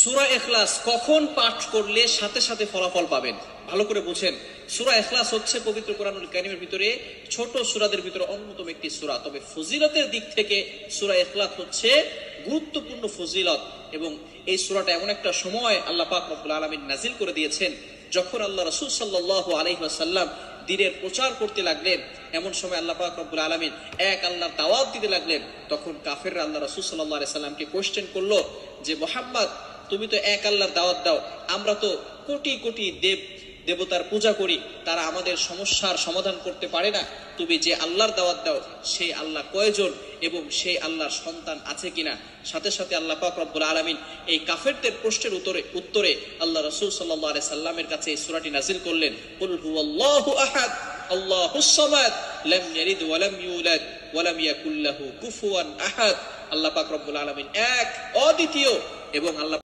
সূরা ইখলাস কখন পাঠ করলে সাথে সাথে ফলাফল পাবেন? ভালো করে বুঝেন। সূরা ইখলাস হচ্ছে পবিত্র কোরআনুল কারীমের ভিতরে ছোট সূরাদের ভিতরে অন্যতম একটি সূরা। তবে ফজিলতের দিক থেকে সূরা ইখলাস হচ্ছে গুরুত্বপূর্ণ ফজিলত, এবং এই সূরাটা এমন একটা সময় আল্লাহ পাক রব্বুল আলামিন নাজিল করে দিয়েছেন যখন আল্লাহ রাসূল সাল্লাল্লাহু আলাইহি ওয়াসাল্লাম দ্বীনের প্রচার করতে লাগলেন। এমন সময় আল্লাহ পাক রব্বুল আলামিন এক আল্লাহর দাওয়াত দিতে লাগলেন। তখন কাফেররা আল্লাহ রাসূল সাল্লাল্লাহু আলাইহি সাল্লামকে কোশ্চেন করলো যে, মুহাম্মদ, তুমি তো এক আল্লাহর দাওয়াত দাও, আমরা তো কোটি কোটি দেবতার পূজা করি, তারা আমাদের সমস্যার সমাধান করতে পারে না। তুমি যে আল্লাহর দাওয়াত দাও সেই আল্লাহ কয়জন এবং সেই আল্লাহর সন্তান আছে কিনা? সাথে সাথে আল্লাহ পাক রব্বুল আলামিন এই কাফেরদের প্রশ্নের উত্তরে আল্লাহ রাসূল সাল্লাল্লাহু আলাইহি সাল্লামের কাছে এই সূরাটি নাজিল করলেন, কুল হুয়াল্লাহু আহাদ আল্লাহুস সামাদ লাম ইয়ালিদ ওয়া লাম ইউলাদ ওয়া লাম ইয়াকুল লাহু কুফুয়ান আহাদ। আল্লাহ পাক রব্বুল আলামিন এক, অদ্বিতীয়, এবং আল্লাহ